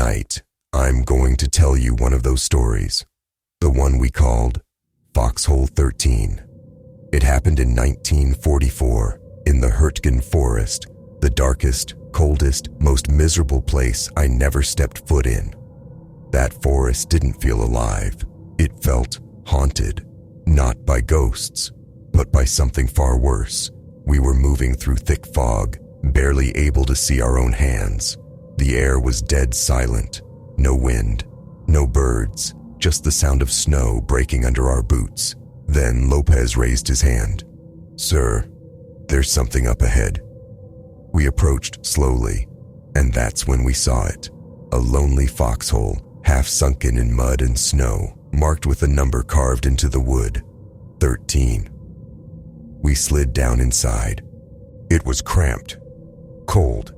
Tonight, I'm going to tell you one of those stories, the one we called Foxhole 13. It happened in 1944 in the Hurtgen Forest, the darkest, coldest, most miserable place I never stepped foot in. That forest didn't feel alive. It felt haunted, not by ghosts, but by something far worse. We were moving through thick fog, barely able to see our own hands. The air was dead silent. No wind, no birds, just the sound of snow breaking under our boots. Then Lopez raised his hand. "Sir, there's something up ahead." We approached slowly, and that's when we saw it. A lonely foxhole, half sunken in mud and snow, marked with a number carved into the wood, 13. We slid down inside. It was cramped, cold,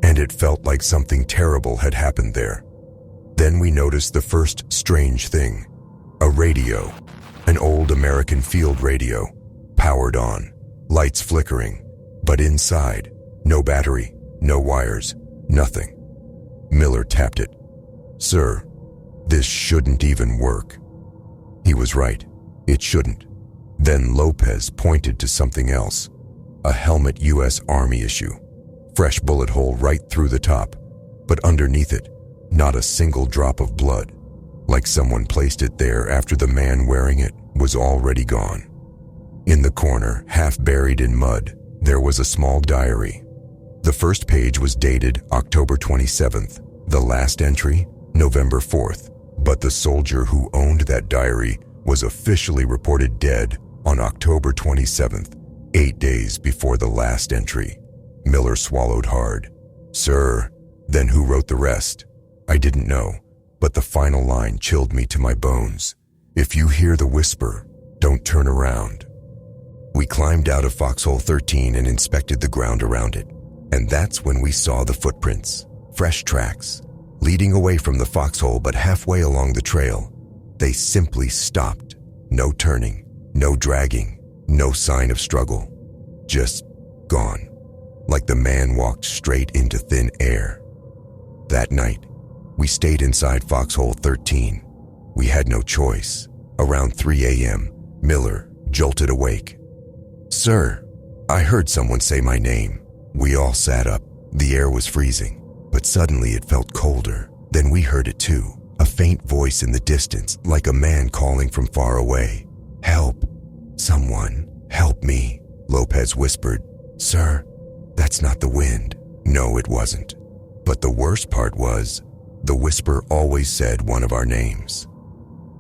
and it felt like something terrible had happened there. Then we noticed the first strange thing. A radio, an old American field radio, powered on, lights flickering, but inside, no battery, no wires, nothing. Miller tapped it. "Sir, this shouldn't even work." He was right, it shouldn't. Then Lopez pointed to something else, a helmet US Army issue. Fresh bullet hole right through the top, but underneath it, not a single drop of blood, like someone placed it there after the man wearing it was already gone. In the corner, half buried in mud, there was a small diary. The first page was dated October 27th, the last entry, November 4th, but the soldier who owned that diary was officially reported dead on October 27th, 8 days before the last entry. Miller swallowed hard. "Sir, then who wrote the rest?" I didn't know, but the final line chilled me to my bones. "If you hear the whisper, don't turn around." We climbed out of Foxhole 13 and inspected the ground around it. And that's when we saw the footprints, fresh tracks, leading away from the foxhole but halfway along the trail. They simply stopped. No turning, no dragging, no sign of struggle. Just gone. Like the man walked straight into thin air. That night, we stayed inside Foxhole 13. We had no choice. Around 3 a.m., Miller jolted awake. "Sir, I heard someone say my name." We all sat up. The air was freezing, but suddenly it felt colder. Then we heard it too, a faint voice in the distance, like a man calling from far away. "Help! Someone, help me," Lopez whispered. "Sir, that's not the wind." No, it wasn't. But the worst part was, the whisper always said one of our names.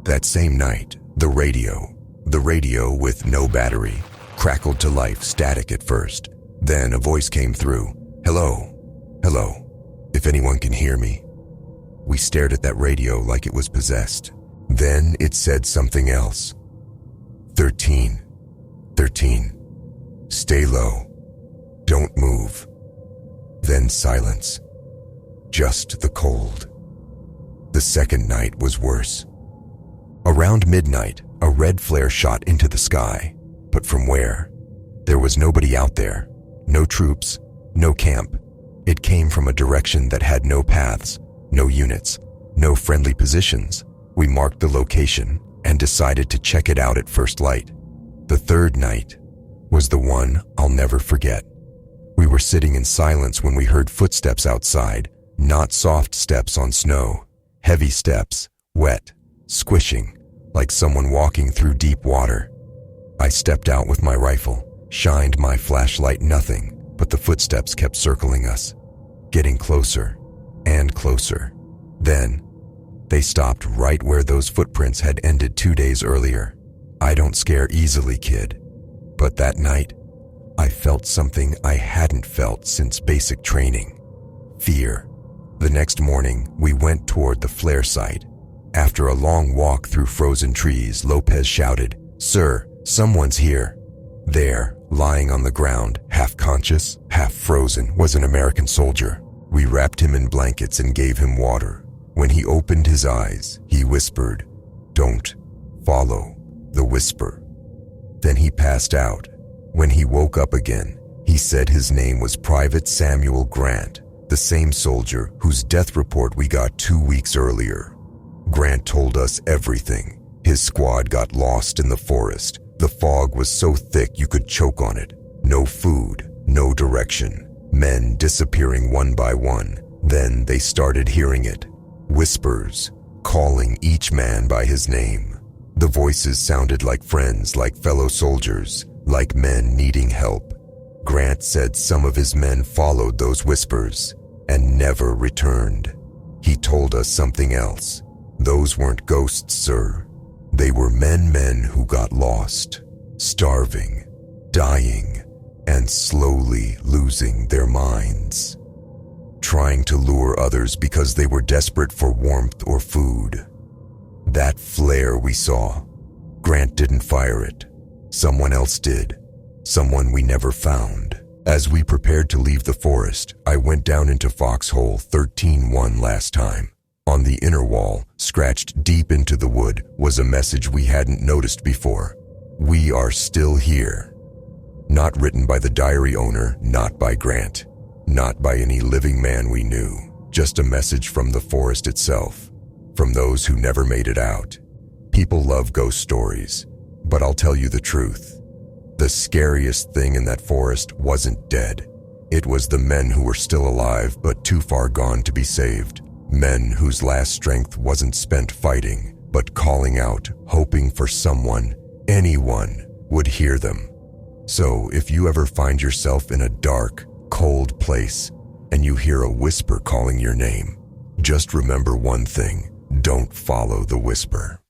That same night, the radio with no battery, crackled to life, static at first. Then a voice came through. "Hello, hello, if anyone can hear me." We stared at that radio like it was possessed. Then it said something else. 13, 13, stay low, don't move." Then silence. Just the cold. The second night was worse. Around midnight, a red flare shot into the sky. But from where? There was nobody out there. No troops, no camp. It came from a direction that had no paths, no units, no friendly positions. We marked the location and decided to check it out at first light. The third night was the one I'll never forget. We were sitting in silence when we heard footsteps outside, not soft steps on snow, heavy steps, wet, squishing, like someone walking through deep water. I stepped out with my rifle, shined my flashlight, nothing, but the footsteps kept circling us, getting closer and closer. Then, they stopped right where those footprints had ended 2 days earlier. I don't scare easily, kid. But that night, I felt something I hadn't felt since basic training. Fear. The next morning, we went toward the flare site. After a long walk through frozen trees, Lopez shouted, "Sir, someone's here." There, lying on the ground, half conscious, half frozen, was an American soldier. We wrapped him in blankets and gave him water. When he opened his eyes, he whispered, "Don't follow the whisper." Then he passed out. When he woke up again, he said his name was Private Samuel Grant, the same soldier whose death report we got 2 weeks earlier. Grant told us everything. His squad got lost in the forest. The fog was so thick you could choke on it. No food, no direction. Men disappearing one by one. Then they started hearing it. Whispers, calling each man by his name. The voices sounded like friends, like fellow soldiers, like men needing help. Grant said some of his men followed those whispers and never returned. He told us something else. Those weren't ghosts, sir. They were men who got lost, starving, dying, and slowly losing their minds. Trying to lure others because they were desperate for warmth or food. That flare we saw, Grant didn't fire it. Someone else did. Someone we never found. As we prepared to leave the forest, I went down into Foxhole 13-1 last time. On the inner wall, scratched deep into the wood, was a message we hadn't noticed before. We are still here. Not written by the diary owner, not by Grant, not by any living man we knew. Just a message from the forest itself, from those who never made it out. People love ghost stories, but I'll tell you the truth. The scariest thing in that forest wasn't dead. It was the men who were still alive but too far gone to be saved. Men whose last strength wasn't spent fighting, but calling out, hoping for someone, anyone, would hear them. So if you ever find yourself in a dark, cold place and you hear a whisper calling your name, just remember one thing: don't follow the whisper.